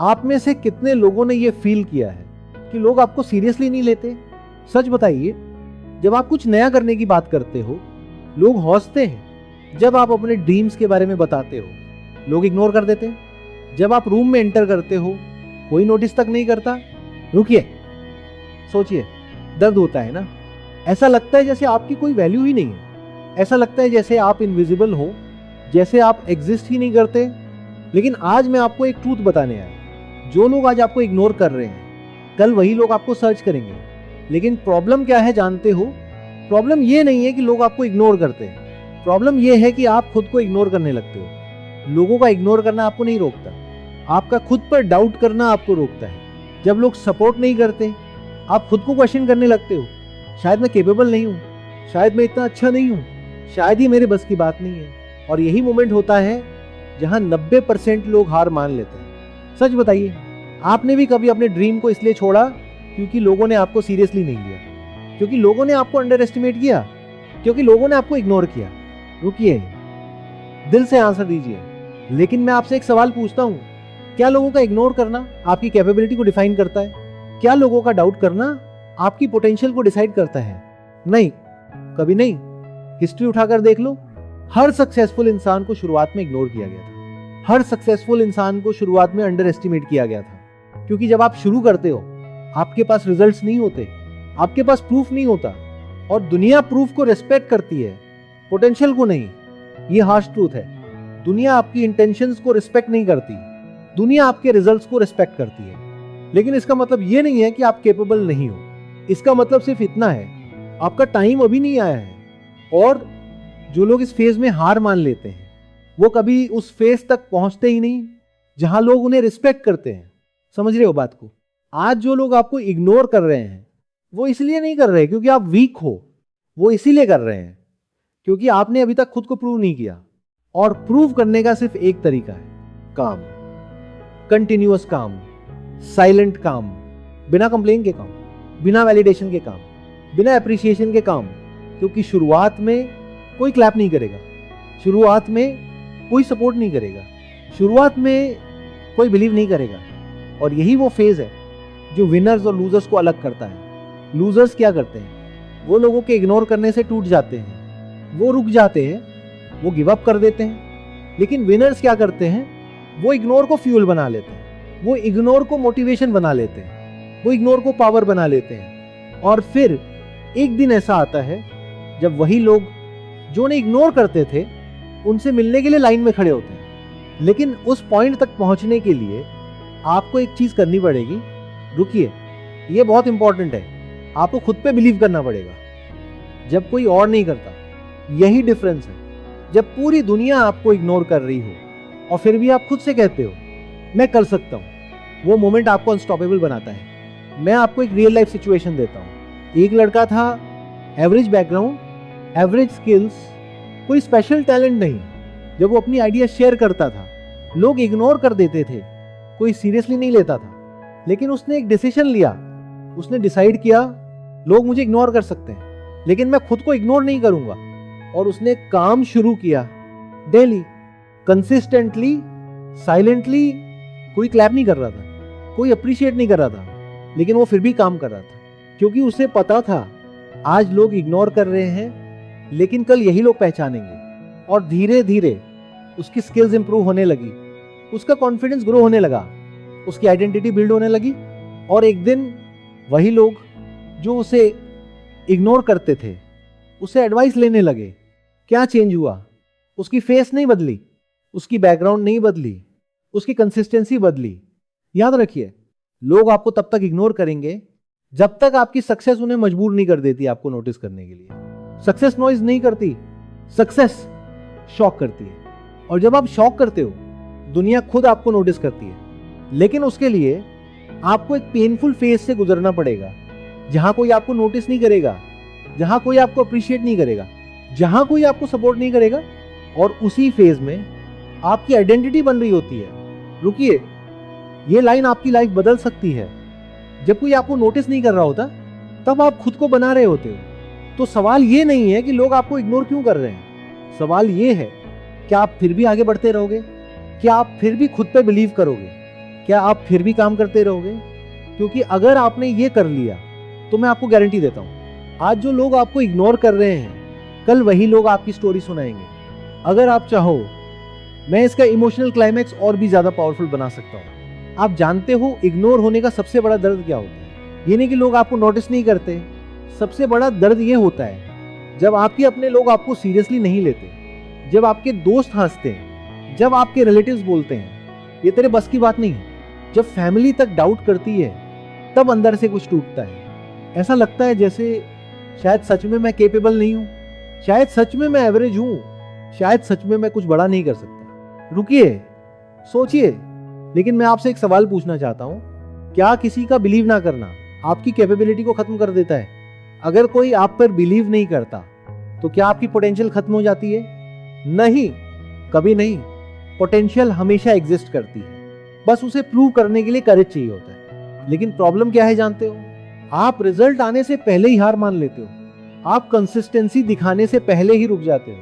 आप में से कितने लोगों ने ये फील किया है कि लोग आपको सीरियसली नहीं लेते? सच बताइए, जब आप कुछ नया करने की बात करते हो लोग हंसते हैं। जब आप अपने ड्रीम्स के बारे में बताते हो लोग इग्नोर कर देते हैं। जब आप रूम में एंटर करते हो कोई नोटिस तक नहीं करता। रुकिए, सोचिए, दर्द होता है ना? ऐसा लगता है जैसे आपकी कोई वैल्यू ही नहीं है। ऐसा लगता है जैसे आप इनविजिबल हो, जैसे आप एग्जिस्ट ही नहीं करते। लेकिन आज मैं आपको एक ट्रूथ बताने आया। जो लोग आज आपको इग्नोर कर रहे हैं कल वही लोग आपको सर्च करेंगे। लेकिन प्रॉब्लम क्या है जानते हो? प्रॉब्लम ये नहीं है कि लोग आपको इग्नोर करते हैं, प्रॉब्लम ये है कि आप खुद को इग्नोर करने लगते हो। लोगों का इग्नोर करना आपको नहीं रोकता, आपका खुद पर डाउट करना आपको रोकता है। जब लोग सपोर्ट नहीं करते आप खुद को क्वेश्चन करने लगते हो, शायद मैं केपेबल नहीं हूँ, शायद मैं इतना अच्छा नहीं हूँ, शायद ही मेरे बस की बात नहीं है। और यही मोमेंट होता है जहां 90% लोग हार मान लेते हैं। सच बताइए, आपने भी कभी अपने ड्रीम को इसलिए छोड़ा क्योंकि लोगों ने आपको सीरियसली नहीं लिया, क्योंकि लोगों ने आपको अंडर एस्टिमेट किया, क्योंकि लोगों ने आपको इग्नोर किया? रुकिए, दिल से आंसर दीजिए। लेकिन मैं आपसे एक सवाल पूछता हूं, क्या लोगों का इग्नोर करना आपकी कैपेबिलिटी को डिफाइन करता है? क्या लोगों का डाउट करना आपकी पोटेंशियल को डिसाइड करता है? नहीं, कभी नहीं। हिस्ट्री उठाकर देख लो, हर सक्सेसफुल इंसान को शुरुआत में इग्नोर किया गया था। हर सक्सेसफुल इंसान को शुरुआत में अंडर एस्टिमेट किया गया था। क्योंकि जब आप शुरू करते हो आपके पास रिजल्ट्स नहीं होते, आपके पास प्रूफ नहीं होता। और दुनिया प्रूफ को रिस्पेक्ट करती है, पोटेंशियल को नहीं। ये हार्श ट्रूथ है। दुनिया आपकी इंटेंशंस को रिस्पेक्ट नहीं करती, दुनिया आपके रिजल्ट्स को रिस्पेक्ट करती है। लेकिन इसका मतलब ये नहीं है कि आप कैपेबल नहीं हो। इसका मतलब सिर्फ इतना है, आपका टाइम अभी नहीं आया है। और जो लोग इस फेज में हार मान लेते हैं वो कभी उस फेज तक पहुंचते ही नहीं जहां लोग उन्हें रिस्पेक्ट करते हैं। समझ रहे हो बात को? आज जो लोग आपको इग्नोर कर रहे हैं वो इसलिए नहीं कर रहे क्योंकि आप वीक हो, वो इसीलिए कर रहे हैं क्योंकि आपने अभी तक खुद को प्रूव नहीं किया। और प्रूव करने का सिर्फ एक तरीका है, काम, कंटिन्यूअस काम, साइलेंट काम, बिना कंप्लेन के काम, बिना वैलिडेशन के काम, बिना एप्रिसिएशन के काम। क्योंकि शुरुआत में कोई क्लैप नहीं करेगा, शुरुआत में कोई सपोर्ट नहीं करेगा, शुरुआत में कोई बिलीव नहीं करेगा। और यही वो फेज है जो विनर्स और लूजर्स को अलग करता है। लूजर्स क्या करते हैं? वो लोगों के इग्नोर करने से टूट जाते हैं, वो रुक जाते हैं, वो गिव अप कर देते हैं। लेकिन विनर्स क्या करते हैं? वो इग्नोर को फ्यूल बना लेते हैं, वो इग्नोर को मोटिवेशन बना लेते हैं, वो इग्नोर को पावर बना लेते हैं। और फिर एक दिन ऐसा आता है जब वही लोग जो उन्हें इग्नोर करते थे उनसे मिलने के लिए लाइन में खड़े होते हैं। लेकिन उस पॉइंट तक पहुंचने के लिए आपको एक चीज करनी पड़ेगी। रुकिए, ये बहुत इंपॉर्टेंट है, आपको खुद पे बिलीव करना पड़ेगा जब कोई और नहीं करता। यही डिफरेंस है। जब पूरी दुनिया आपको इग्नोर कर रही हो और फिर भी आप खुद से कहते हो मैं कर सकता हूं, वो मोमेंट आपको अनस्टॉपेबल बनाता है। मैं आपको एक रियल लाइफ सिचुएशन देता हूं। एक लड़का था, एवरेज बैकग्राउंड, एवरेज स्किल्स, कोई स्पेशल टैलेंट नहीं। जब वो अपनी आइडिया शेयर करता था लोग इग्नोर कर देते थे, कोई सीरियसली नहीं लेता था। लेकिन उसने एक डिसीजन लिया, उसने डिसाइड किया लोग मुझे इग्नोर कर सकते हैं लेकिन मैं खुद को इग्नोर नहीं करूंगा। और उसने काम शुरू किया, डेली, कंसिस्टेंटली, साइलेंटली। कोई क्लैप नहीं कर रहा था, कोई अप्रिशिएट नहीं कर रहा था, लेकिन वो फिर भी काम कर रहा था क्योंकि उसे पता था आज लोग इग्नोर कर रहे हैं लेकिन कल यही लोग पहचानेंगे। और धीरे धीरे उसकी स्किल्स इंप्रूव होने लगी, उसका कॉन्फिडेंस ग्रो होने लगा, उसकी आइडेंटिटी बिल्ड होने लगी। और एक दिन वही लोग जो उसे इग्नोर करते थे उससे एडवाइस लेने लगे। क्या चेंज हुआ? उसकी फेस नहीं बदली, उसकी बैकग्राउंड नहीं बदली, उसकी कंसिस्टेंसी बदली। याद रखिए, लोग आपको तब तक इग्नोर करेंगे जब तक आपकी सक्सेस उन्हें मजबूर नहीं कर देती आपको नोटिस करने के लिए। सक्सेस नॉइज नहीं करती, सक्सेस शॉक करती है। और जब आप शॉक करते हो दुनिया खुद आपको नोटिस करती है। लेकिन उसके लिए आपको एक पेनफुल फेज से गुजरना पड़ेगा जहां कोई आपको नोटिस नहीं करेगा, जहां कोई आपको अप्रिशिएट नहीं करेगा, जहां कोई आपको सपोर्ट नहीं करेगा। और उसी फेज में आपकी आइडेंटिटी बन रही होती है। रुकिए, ये लाइन आपकी लाइफ बदल सकती है। जब कोई आपको नोटिस नहीं कर रहा होता तब आप खुद को बना रहे होते हो। तो सवाल ये नहीं है कि लोग आपको इग्नोर क्यों कर रहे हैं, सवाल ये है क्या आप फिर भी आगे बढ़ते रहोगे, क्या आप फिर भी खुद पे बिलीव करोगे। क्या आप फिर भी काम करते रहोगे? क्योंकि अगर आपने ये कर लिया तो मैं आपको गारंटी देता हूं, आज जो लोग आपको इग्नोर कर रहे हैं, कल वही लोग आपकी स्टोरी सुनाएंगे। अगर आप चाहो, मैं इसका इमोशनल क्लाइमैक्स और भी ज्यादा पावरफुल बना सकता हूं। आप जानते हो इग्नोर होने का सबसे बड़ा दर्द क्या होता है? ये नहीं कि लोग आपको नोटिस नहीं करते, सबसे बड़ा दर्द ये होता है जब आपके अपने लोग आपको सीरियसली नहीं लेते, जब आपके दोस्त हंसते हैं, जब आपके रिलेटिव्स बोलते हैं ये तेरे बस की बात नहीं है, जब फैमिली तक डाउट करती है, तब अंदर से कुछ टूटता है। ऐसा लगता है जैसे शायद सच में मैं केपेबल नहीं हूं, शायद सच में मैं एवरेज हूं, शायद सच में मैं कुछ बड़ा नहीं कर सकता। रुकिए, सोचिए। लेकिन मैं आपसे एक सवाल पूछना चाहता हूं, क्या किसी का बिलीव ना करना आपकी कैपेबिलिटी को खत्म कर देता है? अगर कोई आप पर बिलीव नहीं करता तो क्या आपकी पोटेंशियल खत्म हो जाती है? नहीं, कभी नहीं। पोटेंशियल हमेशा एग्जिस्ट करती है, बस उसे प्रूव करने के लिए करेज चाहिए होता है। लेकिन प्रॉब्लम क्या है जानते हो? आप रिजल्ट आने से पहले ही हार मान लेते हो, आप कंसिस्टेंसी दिखाने से पहले ही रुक जाते हो,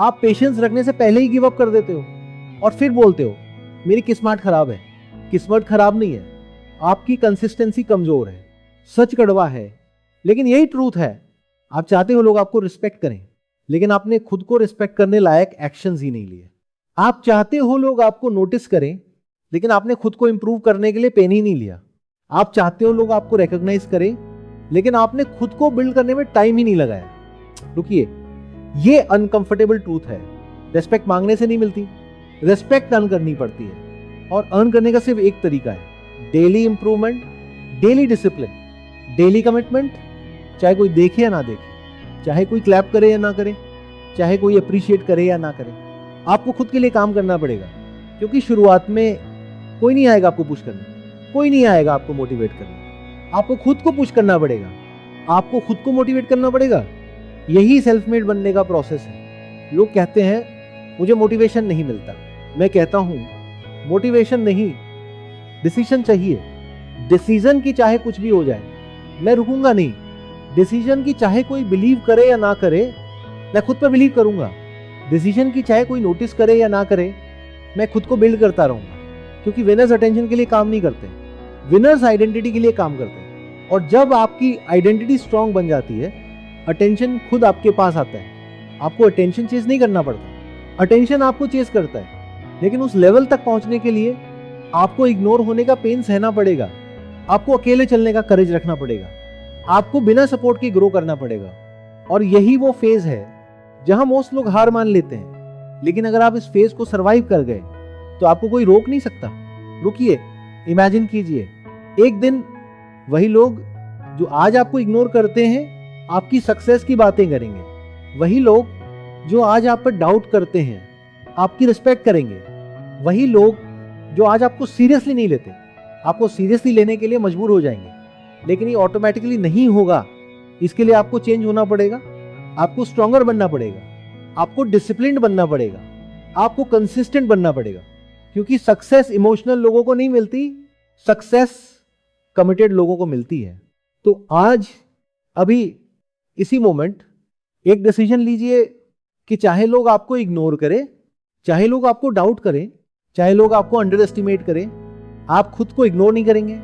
आप पेशेंस रखने से पहले ही गिव अप कर देते हो और फिर बोलते हो मेरी किस्मत खराब है। किस्मत खराब नहीं है, आपकी कंसिस्टेंसी कमजोर है। सच कड़वा है, लेकिन यही ट्रूथ है। आप चाहते हो लोग आपको रिस्पेक्ट करें, लेकिन आपने खुद को रिस्पेक्ट करने लायक एक्शंस ही नहीं लिए। आप चाहते हो लोग आपको नोटिस करें, लेकिन आपने खुद को इंप्रूव करने के लिए पेन ही नहीं लिया। आप चाहते हो लोग आपको रिकॉग्नाइज करें, लेकिन आपने खुद को बिल्ड करने में टाइम ही नहीं लगाया। रुकिए, ये अनकंफर्टेबल ट्रूथ है। रिस्पेक्ट मांगने से नहीं मिलती, रिस्पेक्ट अर्न करनी पड़ती है। और अर्न करने का सिर्फ एक तरीका है, daily improvement, daily discipline, daily commitment. चाहे कोई देखे या ना देखे, चाहे कोई क्लैप करे या ना करे, चाहे कोई अप्रिशिएट करे या ना करे, आपको खुद के लिए काम करना पड़ेगा। क्योंकि शुरुआत में कोई नहीं आएगा आपको पुश करने, कोई नहीं आएगा आपको मोटिवेट करने। आपको खुद को पुश करना पड़ेगा, आपको खुद को मोटिवेट करना पड़ेगा। यही सेल्फ मेड बनने का प्रोसेस है। लोग कहते हैं मुझे मोटिवेशन नहीं मिलता। मैं कहता हूं मोटिवेशन नहीं, डिसीजन चाहिए। डिसीजन की चाहे कुछ भी हो जाए, मैं रुकूंगा नहीं। डिसीजन की चाहे कोई बिलीव करे या ना करे, मैं खुद पर बिलीव करूंगा। डिसीजन की चाहे कोई नोटिस करे या ना करे, मैं खुद को बिल्ड करता रहूंगा। क्योंकि विनर्स अटेंशन के लिए काम नहीं करते, विनर्स आइडेंटिटी के लिए काम करते हैं। और जब आपकी आइडेंटिटी स्ट्रांग बन जाती है, अटेंशन खुद आपके पास आता है। आपको अटेंशन चेस नहीं करना पड़ता, अटेंशन आपको चेस करता है। लेकिन उस लेवल तक पहुंचने के लिए आपको इग्नोर होने का पेन सहना पड़ेगा, आपको अकेले चलने का करेज रखना पड़ेगा, आपको बिना सपोर्ट के ग्रो करना पड़ेगा। और यही वो फेज है जहां मोस्ट लोग हार मान लेते हैं। लेकिन अगर आप इस फेज को सरवाइव कर गए तो आपको कोई रोक नहीं सकता। रुकिए, इमेजिन कीजिए, एक दिन वही लोग जो आज आपको इग्नोर करते हैं आपकी सक्सेस की बातें करेंगे। वही लोग जो आज आप पर डाउट करते हैं आपकी रिस्पेक्ट करेंगे। वही लोग जो आज आपको सीरियसली नहीं लेते आपको सीरियसली लेने के लिए मजबूर हो जाएंगे। लेकिन ये ऑटोमेटिकली नहीं होगा, इसके लिए आपको चेंज होना पड़ेगा, आपको स्ट्रॉन्गर बनना पड़ेगा, आपको डिसिप्लिन्ड बनना पड़ेगा, आपको कंसिस्टेंट बनना पड़ेगा। क्योंकि सक्सेस इमोशनल लोगों को नहीं मिलती, सक्सेस कमिटेड लोगों को मिलती है। तो आज अभी इसी मोमेंट एक डिसीजन लीजिए कि चाहे लोग आपको इग्नोर करें, चाहे लोग आपको डाउट करें, चाहे लोग आपको अंडर एस्टिमेट करें, आप खुद को इग्नोर नहीं करेंगे,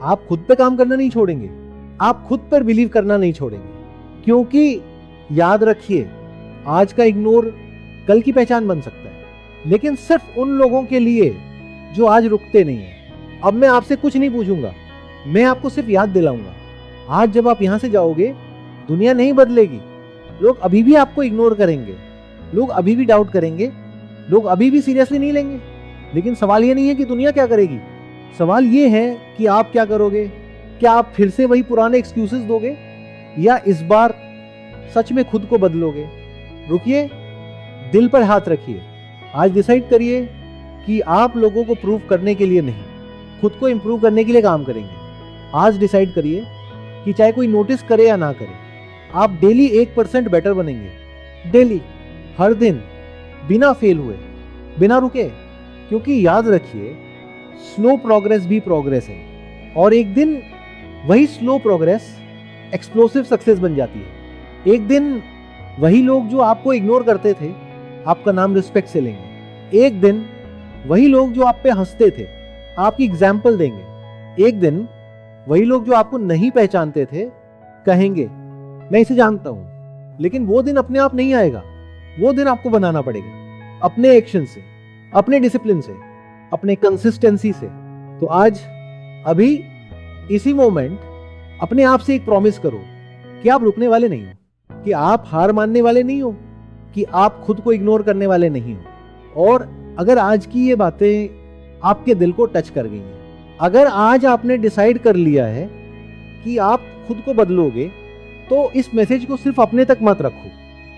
आप खुद पे काम करना नहीं छोड़ेंगे, आप खुद पर बिलीव करना नहीं छोड़ेंगे। क्योंकि याद रखिए, आज का इग्नोर कल की पहचान बन सकता है, लेकिन सिर्फ उन लोगों के लिए जो आज रुकते नहीं है। अब मैं आपसे कुछ नहीं पूछूंगा, मैं आपको सिर्फ याद दिलाऊंगा। आज जब आप यहां से जाओगे, दुनिया नहीं बदलेगी। लोग अभी भी आपको इग्नोर करेंगे, लोग अभी भी डाउट करेंगे, लोग अभी भी सीरियसली नहीं लेंगे। लेकिन सवाल ये नहीं है कि दुनिया क्या करेगी, सवाल ये है कि आप क्या करोगे। क्या आप फिर से वही पुराने एक्सक्यूजेस दोगे या इस बार सच में खुद को बदलोगे? रुकिए, दिल पर हाथ रखिए, आज डिसाइड करिए कि आप लोगों को प्रूव करने के लिए नहीं, खुद को इंप्रूव करने के लिए काम करेंगे। आज डिसाइड करिए कि चाहे कोई नोटिस करे या ना करे, आप डेली 1% बेटर बनेंगे। डेली, हर दिन, बिना फेल हुए, बिना रुके। क्योंकि याद रखिए, स्लो प्रोग्रेस भी प्रोग्रेस है, और एक दिन वही स्लो प्रोग्रेस एक्सप्लोसिव सक्सेस बन जाती है। एक दिन वही लोग जो आपको इग्नोर करते थे, आपका नाम रिस्पेक्ट से लेंगे। एक दिन वही लोग जो आप पे हंसते थे, आपकी एग्जाम्पल देंगे। एक दिन वही लोग जो आपको नहीं पहचानते थे कहेंगे मैं इसे जानता हूं, लेकिन वो दिन अपने आप नहीं आएगा। वो दिन आपको बनाना पड़ेगा अपने एक्शन से, अपने डिसिप्लिन से, अपने कंसिस्टेंसी से। तो आज अभी इसी मोमेंट अपने आप से एक प्रॉमिस करो कि आप रुकने वाले नहीं हो, कि आप हार मानने वाले नहीं हो, कि आप खुद को इग्नोर करने वाले नहीं हो। और अगर आज की ये बातें आपके दिल को टच कर गई हैं, अगर आज आपने डिसाइड कर लिया है कि आप खुद को बदलोगे, तो इस मैसेज को सिर्फ अपने तक मत रखो,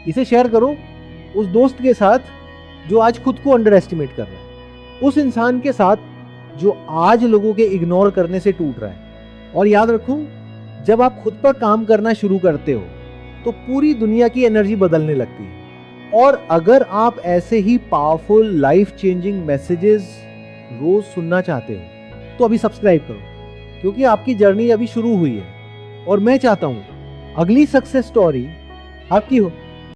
इसे शेयर करो उस दोस्त के साथ जो आज खुद को अंडर एस्टिमेट कर रहा है, उस इंसान के साथ जो आज लोगों के इग्नोर करने से टूट रहा है। और याद रखो, जब आप खुद पर काम करना शुरू करते हो तो पूरी दुनिया की एनर्जी बदलने लगती है। और अगर आप ऐसे ही पावरफुल लाइफ चेंजिंग मैसेजेस रोज सुनना चाहते हो तो अभी सब्सक्राइब करो, क्योंकि आपकी जर्नी अभी शुरू हुई है और मैं चाहता हूं अगली सक्सेस स्टोरी आपकी हो।